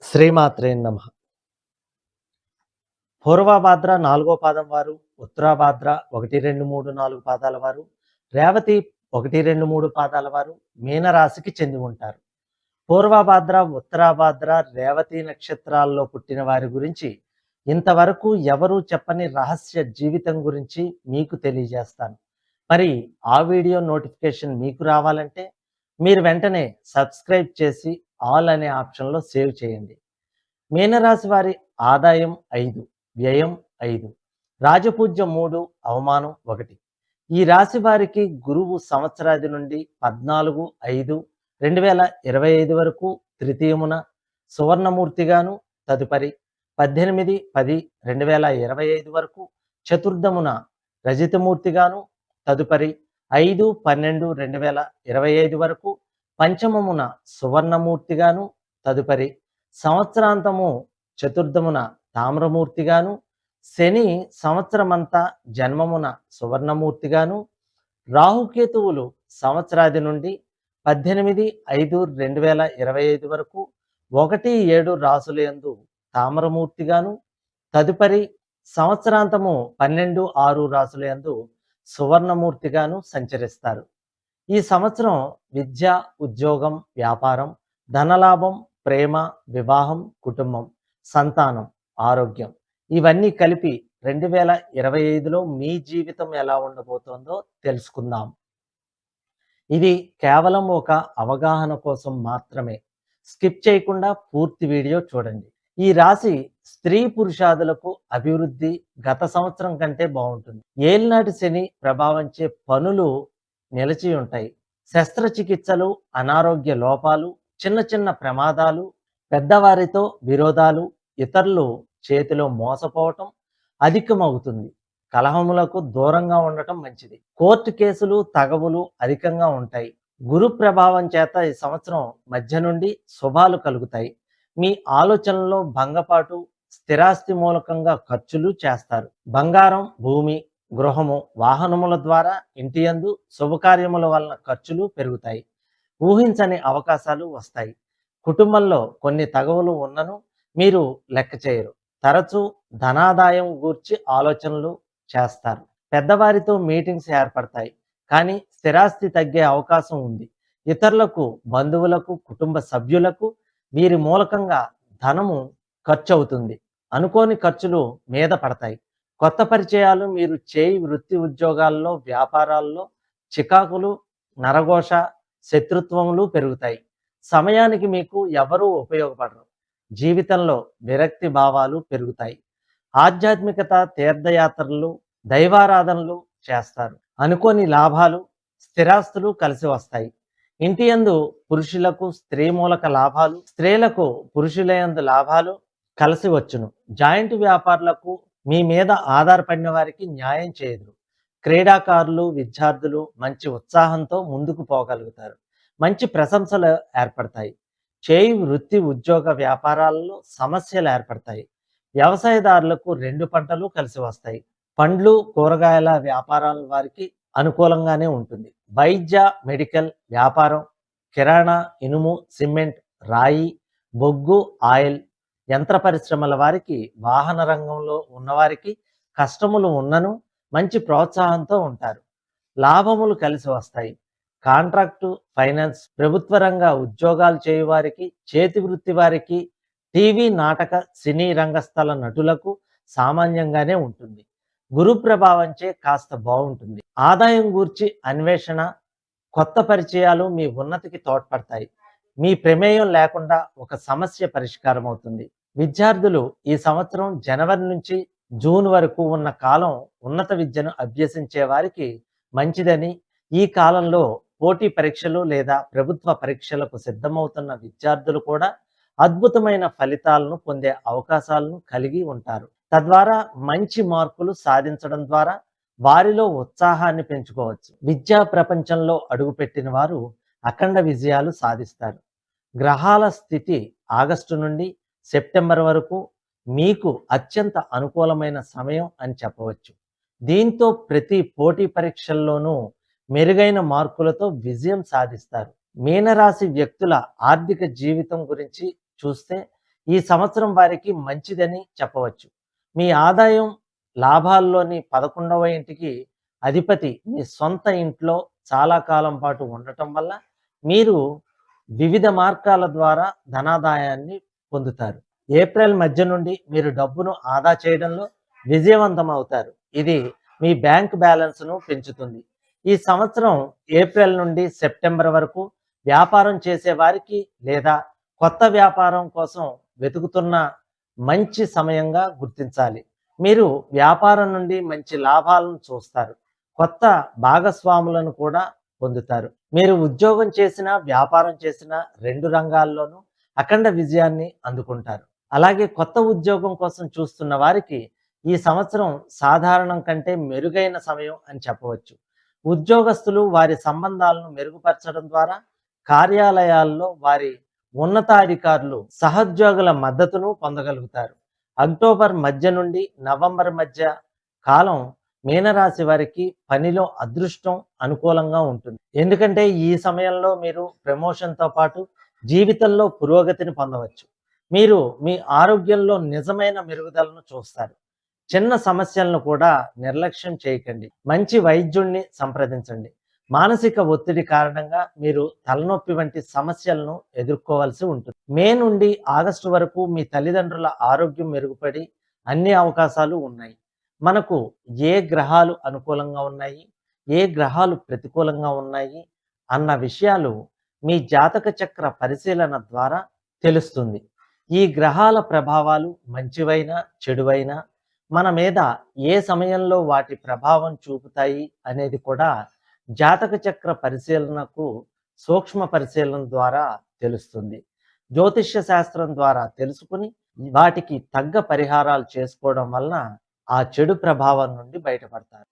శ్రీమాత్రే నమః. పూర్వభాద్ర 4వ పాదం వారు, ఉత్తరాభాద్ర 1, 2, 3, 4 పాదాల వారు, రేవతి 1, 2, 3 పాదాల వారు మీనరాశికి చెంది ఉంటారు. పూర్వభాద్ర, ఉత్తరాభాద్ర, రేవతి నక్షత్రాల్లో పుట్టిన వారి గురించి ఇంతవరకు ఎవరూ చెప్పని రహస్య జీవితం గురించి మీకు తెలియజేస్తాను. మరి ఆ వీడియో నోటిఫికేషన్ మీకు రావాలంటే మీరు వెంటనే సబ్స్క్రైబ్ చేసి ఆల్ అనే ఆప్షన్లో సేవ్ చేయండి. మీనరాశి వారి ఆదాయం 5, వ్యయం 5, రాజపూజ్యం 3, అవమానం 1. ఈ రాశి వారికి గురువు సంవత్సరాది నుండి 14/5/2025 వరకు తృతీయమున సువర్ణమూర్తిగాను, తదుపరి 18/10/2025 వరకు చతుర్థమున రజితమూర్తిగాను, తదుపరి 5/12/2025 వరకు పంచమమున సువర్ణమూర్తిగాను, తదుపరి సంవత్సరాంతము చతుర్థమున తామ్రమూర్తిగాను, శని సంవత్సరమంతా జన్మమున సువర్ణమూర్తిగాను, రాహుకేతువులు సంవత్సరాది నుండి 18/5/2025 వరకు 1-7 రాసులయందు తామ్రమూర్తిగాను, తదుపరి సంవత్సరాంతము 12-6 రాసులయందు సువర్ణమూర్తిగాను సంచరిస్తారు. ఈ సంవత్సరం విద్య, ఉద్యోగం, వ్యాపారం, ధనలాభం, ప్రేమ, వివాహం, కుటుంబం, సంతానం, ఆరోగ్యం ఇవన్నీ కలిపి 2025లో మీ జీవితం ఎలా ఉండబోతోందో తెలుసుకుందాం. ఇది కేవలం ఒక అవగాహన కోసం మాత్రమే. స్కిప్ చేయకుండా పూర్తి వీడియో చూడండి. ఈ రాశి స్త్రీ పురుషాదులకు అభివృద్ధి గత సంవత్సరం కంటే బాగుంటుంది. ఏలినాటి శని ప్రభావంచే పనులు నిలిచి ఉంటాయి. శస్త్రచికిత్సలు, అనారోగ్య లోపాలు, చిన్న చిన్న ప్రమాదాలు, పెద్దవారితో విరోధాలు, ఇతరులు చేతిలో మోసపోవటం అధికమవుతుంది. కలహములకు దూరంగా ఉండటం మంచిది. కోర్టు కేసులు, తగవులు అధికంగా ఉంటాయి. గురు ప్రభావం చేత ఈ సంవత్సరం మధ్య నుండి శుభాలు కలుగుతాయి. మీ ఆలోచనలో భంగపాటు, స్థిరాస్తి మూలకంగా ఖర్చులు చేస్తారు. బంగారం, భూమి, గృహము, వాహనముల ద్వారా ఇంటి యందు శుభకార్యముల వలన ఖర్చులు పెరుగుతాయి. ఊహించని అవకాశాలు వస్తాయి. కుటుంబంలో కొన్ని తగవులు ఉన్నను మీరు లెక్క చేయరు. తరచూ ధనాదాయం గూర్చి ఆలోచనలు చేస్తారు. పెద్దవారితో మీటింగ్స్ ఏర్పడతాయి, కానీ స్థిరాస్తి తగ్గే అవకాశం ఉంది. ఇతరులకు, బంధువులకు, కుటుంబ సభ్యులకు వీరి మూలకంగా ధనము ఖర్చు అవుతుంది. అనుకోని ఖర్చులు మీద పడతాయి. కొత్త పరిచయాలు, మీరు చేయి వృత్తి ఉద్యోగాల్లో, వ్యాపారాల్లో చికాకులు, నరఘోష, శత్రుత్వములు పెరుగుతాయి. సమయానికి మీకు ఎవరూ ఉపయోగపడరు. జీవితంలో విరక్తి భావాలు పెరుగుతాయి. ఆధ్యాత్మికత, తీర్థయాత్రలు, దైవారాధనలు చేస్తారు. అనుకోని లాభాలు, స్థిరాస్తులు కలిసి వస్తాయి. ఇంటి యందు పురుషులకు స్త్రీ మూలక లాభాలు, స్త్రీలకు పురుషుల యందు లాభాలు కలిసి వచ్చును. జాయింట్ వ్యాపారులకు, మీ మీద ఆధారపడిన వారికి న్యాయం చేయదురు. క్రీడాకారులు, విద్యార్థులు మంచి ఉత్సాహంతో ముందుకు పోగలుగుతారు. మంచి ప్రశంసలు ఏర్పడతాయి. చేయి వృత్తి ఉద్యోగ వ్యాపారాలలో సమస్యలు ఏర్పడతాయి. వ్యవసాయదారులకు 2 పంటలు కలిసి వస్తాయి. పండ్లు, కూరగాయల వ్యాపారాల వారికి అనుకూలంగానే ఉంటుంది. వైద్య, మెడికల్ వ్యాపారం, కిరాణా, ఇనుము, సిమెంట్, రాయి, బొగ్గు, ఆయిల్, యంత్ర పరిశ్రమల వారికి, వాహన రంగంలో ఉన్నవారికి కష్టములు ఉన్నను మంచి ప్రోత్సాహంతో ఉంటారు. లాభములు కలిసి వస్తాయి. కాంట్రాక్టు, ఫైనాన్స్, ప్రభుత్వ రంగ ఉద్యోగాలు చేయువారికి, చేతి వృత్తి వారికి, టీవీ, నాటక, సినీ రంగస్థల నటులకు సామాన్యంగానే ఉంటుంది. గురు ప్రభావంచే కాస్త బాగుంటుంది. ఆదాయం గూర్చి అన్వేషణ, కొత్త పరిచయాలు మీ ఉన్నతికి తోడ్పడతాయి. మీ ప్రమేయం లేకుండా ఒక సమస్య పరిష్కారం అవుతుంది. విద్యార్థులు ఈ సంవత్సరం జనవరి నుంచి జూన్ వరకు ఉన్న కాలం ఉన్నత విద్యను అభ్యసించే వారికి మంచిదని, ఈ కాలంలో పోటీ పరీక్షలు లేదా ప్రభుత్వ పరీక్షలకు సిద్ధమవుతున్న విద్యార్థులు కూడా అద్భుతమైన ఫలితాలను పొందే అవకాశాలను కలిగి ఉంటారు. తద్వారా మంచి మార్కులు సాధించడం ద్వారా వారిలో ఉత్సాహాన్ని పెంచుకోవచ్చు. విద్యా ప్రపంచంలో అడుగుపెట్టిన వారు అఖండ విజయాలు సాధిస్తారు. గ్రహాల స్థితి ఆగస్టు నుండి సెప్టెంబర్ వరకు మీకు అత్యంత అనుకూలమైన సమయం అని చెప్పవచ్చు. దీంతో ప్రతి పోటీ పరీక్షల్లోనూ మెరుగైన మార్కులతో విజయం సాధిస్తారు. మీనరాశి వ్యక్తుల ఆర్థిక జీవితం గురించి చూస్తే ఈ సంవత్సరం వారికి మంచిదని చెప్పవచ్చు. మీ ఆదాయం లాభాల్లోని 11వ ఇంటికి అధిపతి మీ సొంత ఇంట్లో చాలా కాలం పాటు ఉండటం వల్ల మీరు వివిధ మార్గాల ద్వారా ధనాదాయాన్ని పొందుతారు. ఏప్రిల్ మధ్య నుండి మీరు డబ్బును ఆదా చేయడంలో విజయవంతం అవుతారు. ఇది మీ బ్యాంక్ బ్యాలెన్స్‌ను పెంచుతుంది. ఈ సంవత్సరం ఏప్రిల్ నుండి సెప్టెంబర్ వరకు వ్యాపారం చేసేవారికి లేదా కొత్త వ్యాపారం కోసం వెతుకుతున్న మంచి సమయంగా గుర్తించాలి. మీరు వ్యాపారం నుండి మంచి లాభాలను చూస్తారు. కొత్త భాగస్వాములను కూడా పొందుతారు. మీరు ఉద్యోగం చేసినా, వ్యాపారం చేసినా 2 రంగాల్లోనూ అఖండ విజయాన్ని అందుకుంటారు. అలాగే కొత్త ఉద్యోగం కోసం చూస్తున్న వారికి ఈ సంవత్సరం సాధారణం కంటే మెరుగైన సమయం అని చెప్పవచ్చు. ఉద్యోగస్తులు వారి సంబంధాలను మెరుగుపరచడం ద్వారా కార్యాలయాల్లో వారి ఉన్నతాధికారులు, సహోద్యోగుల మద్దతును పొందగలుగుతారు. అక్టోబర్ మధ్య నుండి నవంబర్ మధ్య కాలం మీనరాశి వారికి పనిలో అదృష్టం అనుకూలంగా ఉంటుంది. ఎందుకంటే ఈ సమయంలో మీరు ప్రమోషన్‌తో పాటు జీవితంలో పురోగతిని పొందవచ్చు. మీరు మీ ఆరోగ్యంలో నిజమైన మెరుగుదలను చూస్తారు. చిన్న సమస్యలను కూడా నిర్లక్ష్యం చేయకండి. మంచి వైద్యుడిని సంప్రదించండి. మానసిక ఒత్తిడి కారణంగా మీరు తలనొప్పి వంటి సమస్యలను ఎదుర్కోవాల్సి ఉంటుంది. మే నుండి ఆగస్టు వరకు మీ తల్లిదండ్రుల ఆరోగ్యం మెరుగుపడి అన్ని అవకాశాలు ఉన్నాయి. మనకు ఏ గ్రహాలు అనుకూలంగా ఉన్నాయి, ఏ గ్రహాలు ప్రతికూలంగా ఉన్నాయి అన్న విషయాలు మీ జాతక చక్ర పరిశీలన ద్వారా తెలుస్తుంది. ఈ గ్రహాల ప్రభావాలు మంచివైనా చెడువైనా మన మీద ఏ సమయంలో వాటి ప్రభావం చూపుతాయి అనేది కూడా జాతక చక్ర పరిశీలనకు సూక్ష్మ పరిశీలన ద్వారా తెలుస్తుంది. జ్యోతిష్య శాస్త్రం ద్వారా తెలుసుకుని వాటికి తగ్గ పరిహారాలు చేసుకోవడం వలన ఆ చెడు ప్రభావం నుండి బయటపడతారు.